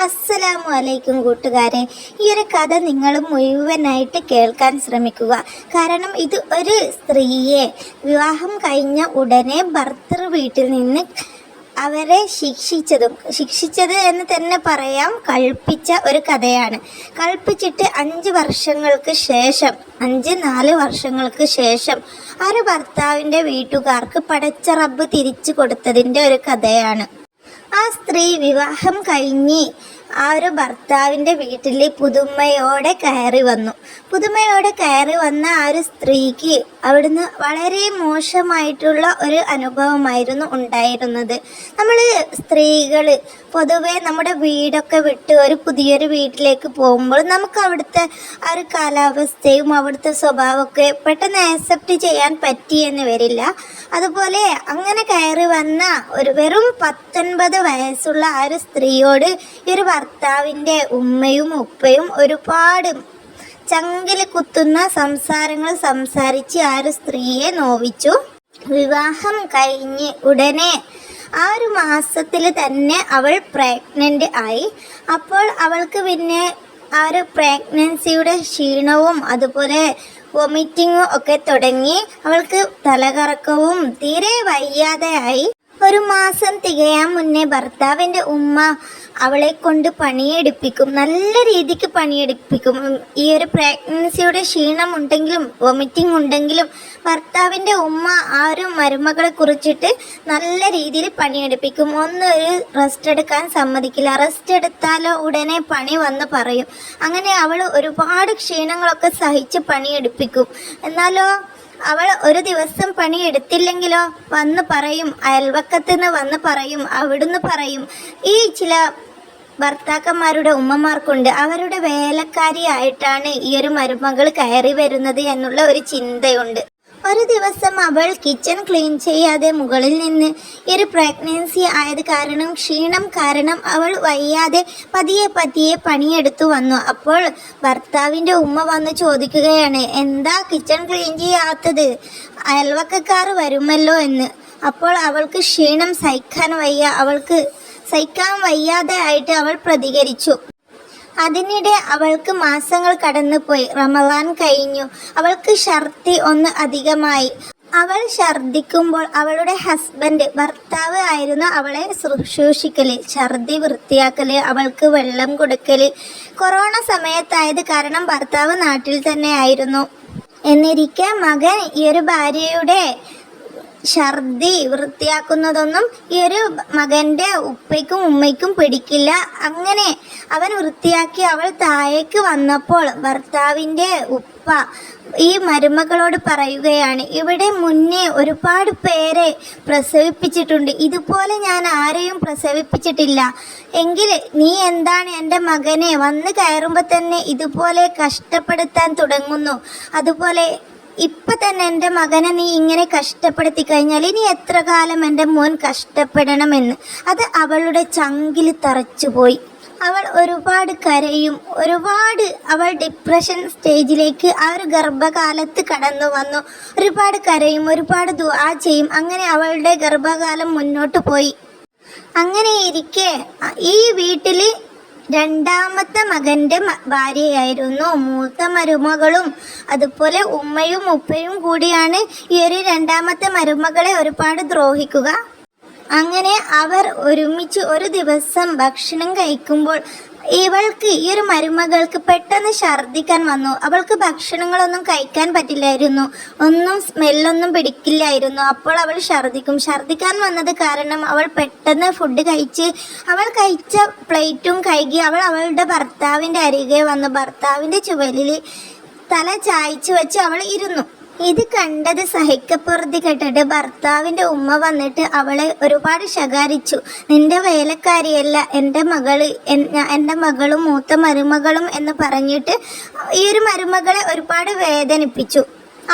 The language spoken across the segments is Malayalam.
അസ്സലാമു അലൈക്കും കൂട്ടുകാരെ. ഈ ഒരു കഥ നിങ്ങൾ മുഴുവനായിട്ട് കേൾക്കാൻ ശ്രമിക്കുക. കാരണം ഇത് ഒരു സ്ത്രീയെ വിവാഹം കഴിഞ്ഞ ഉടനെ ഭർത്തൃ വീട്ടിൽ നിന്ന് അവരെ ശിക്ഷിച്ചത് എന്ന് തന്നെ പറയാം, കൽപ്പിച്ച ഒരു കഥയാണ്. കൽപ്പിച്ചിട്ട് 4 വർഷങ്ങൾക്ക് ശേഷം ആ ഒരു ഭർത്താവിൻ്റെ വീട്ടുകാർക്ക് പടച്ച റബ്ബ് തിരിച്ചു കൊടുത്തതിൻ്റെ ഒരു കഥയാണ്. ആ സ്ത്രീ വിവാഹം കഴിഞ്ഞ് ആ ഒരു ഭർത്താവിൻ്റെ വീട്ടിൽ പുതുമയോടെ കയറി വന്ന ആ ഒരു സ്ത്രീക്ക് അവിടുന്ന് വളരെ മോശമായിട്ടുള്ള ഒരു അനുഭവമായിരുന്നു ഉണ്ടായിരുന്നത്. നമ്മൾ സ്ത്രീകൾ പൊതുവെ നമ്മുടെ വീടൊക്കെ വിട്ട് ഒരു പുതിയൊരു വീട്ടിലേക്ക് പോകുമ്പോൾ നമുക്ക് അവിടുത്തെ ആ ഒരു കാലാവസ്ഥയും അവിടുത്തെ സ്വഭാവമൊക്കെ പെട്ടെന്ന് ആക്സെപ്റ്റ് ചെയ്യാൻ പറ്റിയെന്ന് വരില്ല. അതുപോലെ അങ്ങനെ കയറി വന്ന ഒരു വെറും 19 വയസ്സുള്ള ആ ഒരു സ്ത്രീയോട് ഈ ഒരു ഭർത്താവിൻ്റെ ഉമ്മയും ഉപ്പയും ഒരുപാട് ചങ്കിൽ കുത്തുന്ന സംസാരങ്ങൾ സംസാരിച്ച് ആ ഒരു സ്ത്രീയെ നോവിച്ചു. വിവാഹം കഴിഞ്ഞ് ഉടനെ ആ ഒരു മാസത്തിൽ തന്നെ അവൾ പ്രഗ്നൻ്റ് ആയി. അപ്പോൾ അവൾക്ക് പിന്നെ ആ ഒരു പ്രഗ്നൻസിയുടെ ക്ഷീണവും അതുപോലെ വൊമിറ്റിങ്ങും ഒക്കെ തുടങ്ങി. അവൾക്ക് തലകറക്കവും തീരെ വയ്യാതെയായി. 1 മാസം തികയാൻ മുന്നേ ഭർത്താവിൻ്റെ ഉമ്മ അവളെ കൊണ്ട് പണിയെടുപ്പിക്കും, നല്ല രീതിക്ക് പണിയെടുപ്പിക്കും. ഈ ഒരു പ്രഗ്നൻസിയുടെ ക്ഷീണം ഉണ്ടെങ്കിലും വൊമിറ്റിംഗ് ഉണ്ടെങ്കിലും ഭർത്താവിൻ്റെ ഉമ്മ ആ ഒരു മരുമകളെ കുറിച്ചിട്ട് നല്ല രീതിയിൽ പണിയെടുപ്പിക്കും. ഒന്നൊരു റെസ്റ്റ് എടുക്കാൻ സമ്മതിക്കില്ല. റെസ്റ്റ് എടുത്താലോ ഉടനെ പണി വന്ന് പറയും. അങ്ങനെ അവൾ ഒരുപാട് ക്ഷീണങ്ങളൊക്കെ സഹിച്ച് പണിയെടുപ്പിക്കും. എന്നാലോ അവൾ ഒരു ദിവസം പണി എടുത്തില്ലെങ്കിലോ വന്ന് പറയും, അയൽവക്കത്ത് നിന്ന് വന്ന് പറയും, അവിടുന്ന് പറയും. ഈ ചില ഭർത്താക്കന്മാരുടെ ഉമ്മമാർക്കുണ്ട്, അവരുടെ വേലക്കാരിയായിട്ടാണ് ഈ ഒരു മരുമകൾ കയറി വരുന്നത് എന്നുള്ള ഒരു ചിന്തയുണ്ട്. ഒരു ദിവസം അവൾ കിച്ചൺ ക്ലീൻ ചെയ്യാതെ മുകളിൽ നിന്ന് ഈ ഒരു പ്രഗ്നൻസി ആയത് കാരണം ക്ഷീണം കാരണം അവൾ വയ്യാതെ പതിയെ പണിയെടുത്തു വന്നു. അപ്പോൾ ഭർത്താവിൻ്റെ ഉമ്മ വന്ന് ചോദിക്കുകയാണ്, എന്താ കിച്ചൺ ക്ലീൻ ചെയ്യാത്തത്, അയൽവക്കക്കാർ വരുമല്ലോ എന്ന്. അപ്പോൾ അവൾക്ക് ക്ഷീണം സഹിക്കാൻ വയ്യാതെ ആയിട്ട് അവൾ പ്രതികരിച്ചു. അതിനിടെ അവൾക്ക് മാസങ്ങൾ കടന്നുപോയി. റമദാൻ കഴിഞ്ഞു. അവൾക്ക് ഛർദി ഒന്ന് അധികമായി. അവൾ ഛർദിക്കുമ്പോൾ അവളുടെ ഭർത്താവ് ആയിരുന്നു അവളെ ശുശ്രൂഷിക്കല്, ഛർദി വൃത്തിയാക്കല്, അവൾക്ക് വെള്ളം കൊടുക്കല്. കൊറോണ സമയത്തായത് കാരണം ഭർത്താവ് നാട്ടിൽ തന്നെ ആയിരുന്നു. എന്നിരിക്കെ മകൻ ഈ ഒരു ഭാര്യയുടെ ഛർദി വൃത്തിയാക്കുന്നതൊന്നും ഈ ഒരു മകൻ്റെ ഉപ്പയ്ക്കും ഉമ്മയ്ക്കും പിടിക്കില്ല. അങ്ങനെ അവൻ വൃത്തിയാക്കി അവൾ താഴേക്ക് വന്നപ്പോൾ ഭർത്താവിൻ്റെ ഉപ്പ ഈ മരുമകളോട് പറയുകയാണ്, ഇവിടെ മുന്നേ ഒരുപാട് പേരെ പ്രസവിപ്പിച്ചിട്ടുണ്ട്, ഇതുപോലെ ഞാൻ ആരെയും പ്രസവിപ്പിച്ചിട്ടില്ല. എങ്കിൽ നീ എന്താണ് എൻ്റെ മകനെ വന്ന് കയറുമ്പോൾ തന്നെ ഇതുപോലെ കഷ്ടപ്പെടുത്താൻ തുടങ്ങുന്നു? അതുപോലെ ഇപ്പം തന്നെ എൻ്റെ മകനെ നീ ഇങ്ങനെ കഷ്ടപ്പെടുത്തി കഴിഞ്ഞാൽ ഇനി എത്ര കാലം എൻ്റെ മോൻ കഷ്ടപ്പെടണമെന്ന്. അത് അവളുടെ ചങ്കിൽ തറച്ചുപോയി. അവൾ ഒരുപാട് കരയും, അവൾ ഡിപ്രഷൻ സ്റ്റേജിലേക്ക് ആ ഒരു ഗർഭകാലത്ത് കടന്നു വന്നു. ഒരുപാട് കരയും, ഒരുപാട് ദുആ ചെയ്യും. അങ്ങനെ അവളുടെ ഗർഭകാലം മുന്നോട്ട് പോയി. അങ്ങനെ ഇരിക്കെ ഈ വീട്ടിൽ 2ാമത്തെ മകൻ്റെ ഭാര്യയായിരുന്നു മൂത്ത മരുമകളും. അതുപോലെ ഉമ്മയും ഉപ്പയും കൂടിയാണ് ഈ ഒരു 2ാമത്തെ മരുമകളെ ഒരുപാട് ദ്രോഹിക്കുക. അങ്ങനെ അവർ ഒരുമിച്ച് ഒരു ദിവസം ഭക്ഷണം കഴിക്കുമ്പോൾ ഈ ഒരു മരുമകൾക്ക് പെട്ടെന്ന് ഛർദിക്കാൻ വന്നു. അവൾക്ക് ഭക്ഷണങ്ങളൊന്നും കഴിക്കാൻ പറ്റില്ലായിരുന്നു, ഒന്നും സ്മെല്ലൊന്നും പിടിക്കില്ലായിരുന്നു. അപ്പോൾ അവൾ ഛർദിക്കാൻ വന്നത് കാരണം അവൾ പെട്ടെന്ന് ഫുഡ് കഴിച്ച് അവൾ കഴിച്ച പ്ലേറ്റും കഴുകി അവളുടെ ഭർത്താവിൻ്റെ അരികെ വന്നു. ഭർത്താവിൻ്റെ ചുവലിൽ തല ചായ്ച്ചു വെച്ച് അവൾ ഇരുന്നു. ഇത് കണ്ടത് സഹിക്കപ്പുറത്തി കേട്ടിട്ട് ഭർത്താവിൻ്റെ ഉമ്മ വന്നിട്ട് അവളെ ഒരുപാട് ശകാരിച്ചു. നിന്റെ വേലക്കാരിയല്ല എൻ്റെ മകളും മൂത്ത മരുമകളും എന്ന് പറഞ്ഞിട്ട് ഈ ഒരു മരുമകളെ ഒരുപാട് വേദനിപ്പിച്ചു.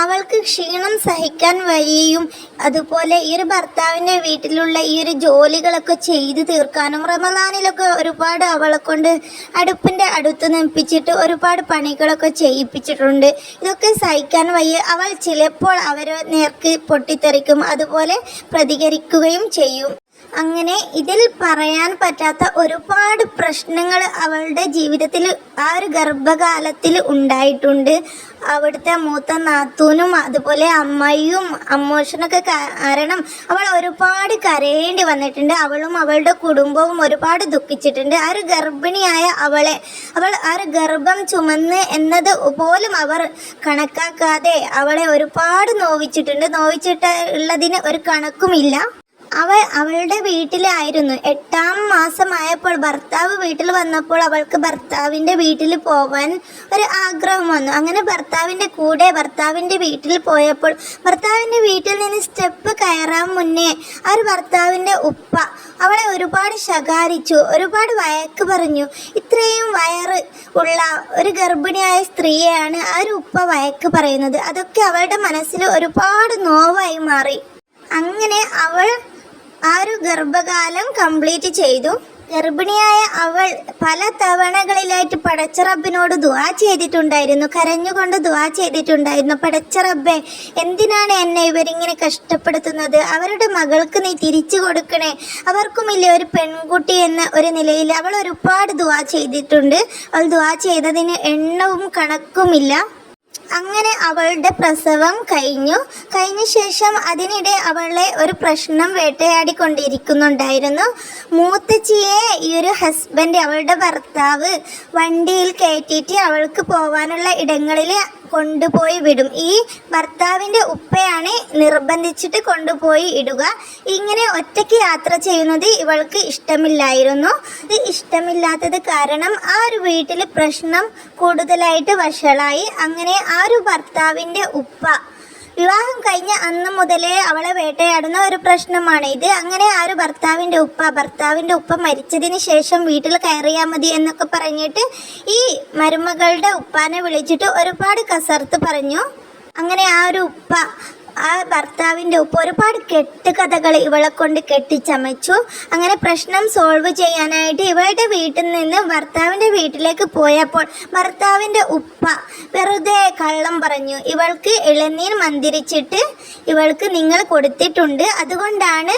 അവൾക്ക് ക്ഷീണം സഹിക്കാൻ വയ്യയും അതുപോലെ ഈ ഒരു ഭർത്താവിൻ്റെ വീട്ടിലുള്ള ഈ ഒരു ജോലികളൊക്കെ ചെയ്തു തീർക്കാനും റമദാനിലൊക്കെ ഒരുപാട് അവളെ കൊണ്ട് അടുപ്പിൻ്റെ അടുത്ത് നിപ്പിച്ചിട്ട് ഒരുപാട് പണികളൊക്കെ ചെയ്യിപ്പിച്ചിട്ടുണ്ട്. ഇതൊക്കെ സഹിക്കാൻ വയ്യ. അവൾ ചിലപ്പോൾ അവരെ നേർക്ക് പൊട്ടിത്തെറിക്കും, അതുപോലെ പ്രതികരിക്കുകയും ചെയ്യും. അങ്ങനെ ഇതിൽ പറയാൻ പറ്റാത്ത ഒരുപാട് പ്രശ്നങ്ങൾ അവളുടെ ജീവിതത്തിൽ ആ ഒരു ഗർഭകാലത്തിൽ ഉണ്ടായിട്ടുണ്ട്. അവിടുത്തെ മൂത്ത നാത്തൂനും അതുപോലെ അമ്മയും അമ്മോഷനൊക്കെ കാരണം അവൾ ഒരുപാട് കരയേണ്ടി വന്നിട്ടുണ്ട്. അവളും അവളുടെ കുടുംബവും ഒരുപാട് ദുഃഖിച്ചിട്ടുണ്ട്. ആ ഒരു ഗർഭിണിയായ അവൾ ആ ഒരു ഗർഭം ചുമന്ന് എന്നത് പോലും അവർ കണക്കാക്കാതെ അവളെ ഒരുപാട് നോവിച്ചിട്ടുള്ളതിന് ഒരു കണക്കുമില്ല. അവളുടെ വീട്ടിലായിരുന്നു. 8ാം മാസമായപ്പോൾ ഭർത്താവ് വീട്ടിൽ വന്നപ്പോൾ അവൾക്ക് ഭർത്താവിൻ്റെ വീട്ടിൽ പോവാൻ ഒരു ആഗ്രഹം വന്നു. അങ്ങനെ ഭർത്താവിൻ്റെ വീട്ടിൽ പോയപ്പോൾ ഭർത്താവിൻ്റെ വീട്ടിൽ നിന്ന് സ്റ്റെപ്പ് കയറാൻ മുന്നേ ആ ഒരു ഭർത്താവിൻ്റെ ഉപ്പ അവളെ ഒരുപാട് ശകാരിച്ചു, ഒരുപാട് വഴക്ക് പറഞ്ഞു. ഇത്രയും വയറ് ഉള്ള ഒരു ഗർഭിണിയായ സ്ത്രീയെയാണ് ആ ഒരു ഉപ്പ വഴക്ക് പറയുന്നത്. അതൊക്കെ അവളുടെ മനസ്സിൽ ഒരുപാട് നോവായി മാറി. അങ്ങനെ അവൾ ആ ഒരു ഗർഭകാലം കംപ്ലീറ്റ് ചെയ്തു. ഗർഭിണിയായ അവൾ പല തവണകളിലായിട്ട് പടച്ച റബ്ബിനോട് ദുആ ചെയ്തിട്ടുണ്ടായിരുന്നു, കരഞ്ഞുകൊണ്ട് ദുആ ചെയ്തിട്ടുണ്ടായിരുന്നു. പടച്ച റബ്ബേ, എന്തിനാണ് എന്നെ ഇവരിങ്ങനെ കഷ്ടപ്പെടുത്തുന്നത്? അവരുടെ മകൾക്ക് നീ തിരിച്ചു കൊടുക്കണേ, അവർക്കുമില്ലേ ഒരു പെൺകുട്ടി എന്ന ഒരു നിലയിൽ അവൾ ഒരുപാട് ദുആ ചെയ്തിട്ടുണ്ട്. അവൾ ദുആ ചെയ്തതിന് എണ്ണവും കണക്കുമില്ല. അങ്ങനെ അവളുടെ പ്രസവം കഴിഞ്ഞ ശേഷം അതിനിടെ അവളെ ഒരു പ്രശ്നം വേട്ടയാടിക്കൊണ്ടിരിക്കുന്നുണ്ടായിരുന്നു. മൂത്തച്ചിയെ ഈ ഒരു ഹസ്ബൻഡ്, അവളുടെ ഭർത്താവ് വണ്ടിയിൽ കയറ്റിയിട്ട് അവൾക്ക് പോവാനുള്ള ഇടങ്ങളിൽ കൊണ്ടുപോയി വിടും. ഈ ഭർത്താവിൻ്റെ ഉപ്പയാണ് നിർബന്ധിച്ചിട്ട് കൊണ്ടുപോയി ഇടുക. ഇങ്ങനെ ഒറ്റയ്ക്ക് യാത്ര ചെയ്യുന്നത് ഇവൾക്ക് ഇഷ്ടമില്ലായിരുന്നു. ഇത് ഇഷ്ടമില്ലാത്തത് കാരണം ആ ഒരു വീട്ടിൽ പ്രശ്നം കൂടുതലായിട്ട് വഷളായി. അങ്ങനെ ആ ഒരു ഭർത്താവിൻ്റെ ഉപ്പ വിവാഹം കഴിഞ്ഞ അന്ന് മുതലേ അവളെ വേട്ടയാടുന്ന ഒരു പ്രശ്നമാണ് ഇത്. അങ്ങനെ ആ ഒരു ഭർത്താവിൻ്റെ ഉപ്പ മരിച്ചതിന് ശേഷം വീട്ടിൽ കയറിയാൽ മതി എന്നൊക്കെ പറഞ്ഞിട്ട് ഈ മരുമകളുടെ ഉപ്പാനെ വിളിച്ചിട്ട് ഒരുപാട് കസർത്ത് പറഞ്ഞു. അങ്ങനെ ആ ഭർത്താവിൻ്റെ ഉപ്പ ഒരുപാട് കെട്ടുകഥകൾ ഇവളെ കൊണ്ട് കെട്ടിച്ചമച്ചു. അങ്ങനെ പ്രശ്നം സോൾവ് ചെയ്യാനായിട്ട് ഇവളുടെ വീട്ടിൽ നിന്ന് ഭർത്താവിൻ്റെ വീട്ടിലേക്ക് പോയപ്പോൾ ഭർത്താവിൻ്റെ ഉപ്പ വെറുതെ കള്ളം പറഞ്ഞു. ഇവൾക്ക് ഇളനീർ മന്ത്രിച്ചിട്ട് ഇവൾക്ക് നിങ്ങൾ കൊടുത്തിട്ടുണ്ട്, അതുകൊണ്ടാണ്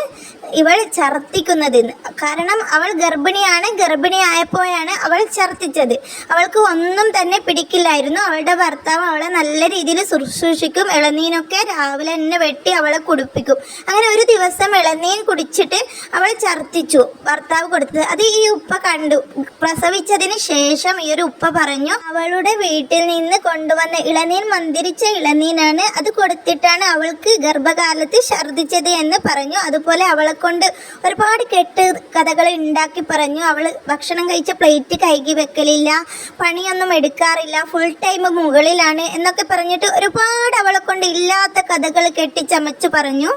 ഇവൾ ഛർദ്ദിക്കുന്നതെന്ന്. കാരണം അവൾ ഗർഭിണിയായപ്പോഴാണ് അവൾ ഛർദ്ദിച്ചത്. അവൾക്ക് ഒന്നും തന്നെ പിടിക്കില്ലായിരുന്നു. അവളുടെ ഭർത്താവ് അവളെ നല്ല രീതിയിൽ ശുശ്രൂഷിക്കും. ഇളനീനൊക്കെ രാവിലെ തന്നെ വെട്ടി അവളെ കുടിപ്പിക്കും. അങ്ങനെ ഒരു ദിവസം ഇളനീൻ കുടിച്ചിട്ട് അവൾ ഛർദ്ദിച്ചു, ഭർത്താവ് കൊടുത്തത്. അത് ഈ ഉപ്പ കണ്ടു. പ്രസവിച്ചതിന് ശേഷം ഈ ഒരു ഉപ്പ പറഞ്ഞു, അവളുടെ വീട്ടിൽ നിന്ന് കൊണ്ടുവന്ന ഇളനീൻ മന്ത്രിച്ച ഇളനീനാണ്, അത് കൊടുത്തിട്ടാണ് അവൾക്ക് ഗർഭകാലത്ത് ഛർദ്ദിച്ചത് എന്ന് പറഞ്ഞു. അതുപോലെ അവളെ കൊണ്ട് ഒരുപാട് കെട്ട് കഥകൾ ഉണ്ടാക്കി പറഞ്ഞു. അവൾ ഭക്ഷണം കഴിച്ച പ്ലേറ്റ് കഴുകി വെക്കലില്ല, പണിയൊന്നും എടുക്കാറില്ല, ഫുൾ ടൈം മുകളിലാണ് എന്നൊക്കെ പറഞ്ഞിട്ട് ഒരുപാട് അവളെ കൊണ്ട് ഇല്ലാത്ത കഥകൾ കെട്ടിച്ചമച്ചു പറഞ്ഞു.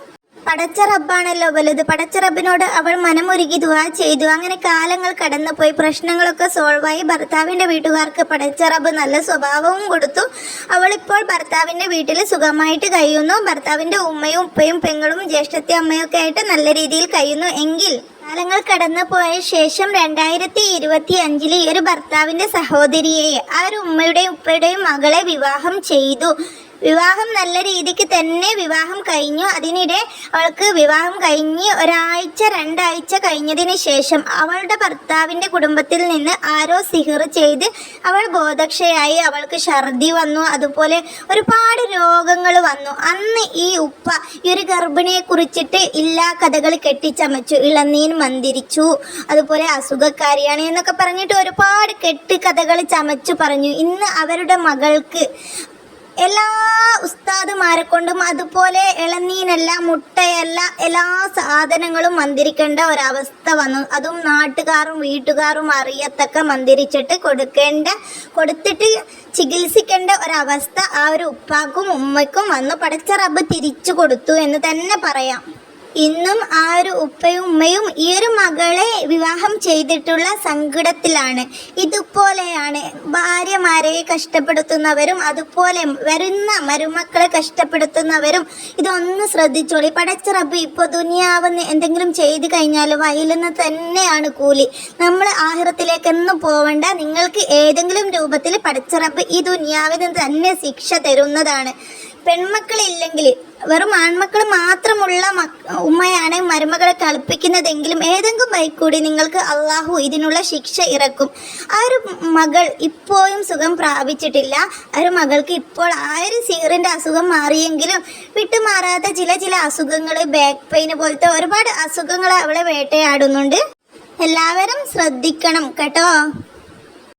പടച്ച റബ്ബാണല്ലോ വലുത്. പടച്ച റബ്ബിനോട് അവൾ മനമുരുകി ദുആ ചെയ്തു. അങ്ങനെ കാലങ്ങൾ കടന്നുപോയി, പ്രശ്നങ്ങളൊക്കെ സോൾവായി. ഭർത്താവിൻ്റെ വീട്ടുകാർക്ക് പടച്ച റബ്ബ് നല്ല സ്വഭാവവും കൊടുത്തു. അവളിപ്പോൾ ഭർത്താവിൻ്റെ വീട്ടിൽ സുഖമായിട്ട് കഴിയുന്നു. ഭർത്താവിൻ്റെ ഉമ്മയും ഉപ്പയും പെങ്ങളും ജ്യേഷ്ഠത്തി അമ്മയൊക്കെ ആയിട്ട് നല്ല രീതിയിൽ കഴിയുന്നു. എങ്കിൽ കാലങ്ങൾ കടന്നുപോയ ശേഷം 2025 ഈ ഒരു ഭർത്താവിൻ്റെ സഹോദരിയെ ആ ഒരു ഉമ്മയുടെയും ഉപ്പയുടെയും മകളെ വിവാഹം ചെയ്തു. വിവാഹം നല്ല രീതിക്ക് തന്നെ വിവാഹം കഴിഞ്ഞു. അതിനിടെ അവൾക്ക് വിവാഹം കഴിഞ്ഞ് 2 ആഴ്ച കഴിഞ്ഞതിന് ശേഷം അവളുടെ ഭർത്താവിൻ്റെ കുടുംബത്തിൽ നിന്ന് ആരോ സിഹിർ ചെയ്ത് അവൾ ബോധക്ഷയായി. അവൾക്ക് ഛർദി വന്നു, അതുപോലെ ഒരുപാട് രോഗങ്ങൾ വന്നു. അന്ന് ഈ ഉപ്പ ഈ ഒരു ഗർഭിണിയെ കുറിച്ചിട്ട് ഇല്ലാ കഥകൾ കെട്ടിച്ചമച്ചു. ഇളനീൻ മന്ത്രിച്ചു, അതുപോലെ അസുഖക്കാരിയാണ് എന്നൊക്കെ പറഞ്ഞിട്ട് ഒരുപാട് കെട്ട് കഥകൾ ചമച്ചു പറഞ്ഞു. ഇന്ന് അവരുടെ മകൾക്ക് എല്ലാ ഉസ്താദുമാരെ കൊണ്ടും അതുപോലെ ഇളനീനല്ല, മുട്ടയല്ല, എല്ലാ സാധനങ്ങളും മന്ത്രിക്കേണ്ട ഒരവസ്ഥ വന്നു. അതും നാട്ടുകാരും വീട്ടുകാരും അറിയത്തക്ക മന്ത്രിച്ചിട്ട് കൊടുത്തിട്ട് ചികിത്സിക്കേണ്ട ഒരവസ്ഥ ആ ഒരു ഉപ്പാക്കും ഉമ്മയ്ക്കും വന്നു. പടച്ച റബ്ബ് തിരിച്ചു കൊടുത്തു എന്ന് തന്നെ പറയാം. ഇന്നും ആ ഒരു ഉപ്പയും ഉമ്മയും ഈ ഒരു മകളെ വിവാഹം ചെയ്തിട്ടുള്ള സങ്കടത്തിലാണ്. ഇതുപോലെയാണ് ഭാര്യമാരെ കഷ്ടപ്പെടുത്തുന്നവരും അതുപോലെ വരുന്ന മരുമക്കളെ കഷ്ടപ്പെടുത്തുന്നവരും. ഇതൊന്ന് ശ്രദ്ധിച്ചോളി. പടച്ച റബ്ബ് ഇപ്പോൾ ദുനിയാവെന്ന് എന്തെങ്കിലും ചെയ്ത് കഴിഞ്ഞാൽ വയലിന്ന് തന്നെയാണ് കൂലി. നമ്മൾ ആഖിറത്തിലേക്കൊന്നും പോവേണ്ട. നിങ്ങൾക്ക് ഏതെങ്കിലും രൂപത്തിൽ പടച്ച റബ്ബ് ഈ ദുനിയാവിൽ നിന്ന് തന്നെ ശിക്ഷ തരുന്നതാണ്. പെൺമക്കളില്ലെങ്കിൽ വെറും ആൺമക്കൾ മാത്രമുള്ള ഉമ്മയാണ് മരുമകളെ കളിപ്പിക്കുന്നതെങ്കിലും ഏതെങ്കിലും വഴിക്കൂടി നിങ്ങൾക്ക് അള്ളാഹു ഇതിനുള്ള ശിക്ഷ ഇറക്കും. ആ ഒരു മകൾ ഇപ്പോഴും സുഖം പ്രാപിച്ചിട്ടില്ല. ആ ഒരു മകൾക്ക് ഇപ്പോൾ ആ ഒരു സിഹറിൻ്റെ അസുഖം മാറിയെങ്കിലും വിട്ടുമാറാത്ത ചില അസുഖങ്ങൾ, ബാക്ക് പെയിൻ പോലത്തെ ഒരുപാട് അസുഖങ്ങൾ അവളെ വേട്ടയാടുന്നുണ്ട്. എല്ലാവരും ശ്രദ്ധിക്കണം കേട്ടോ.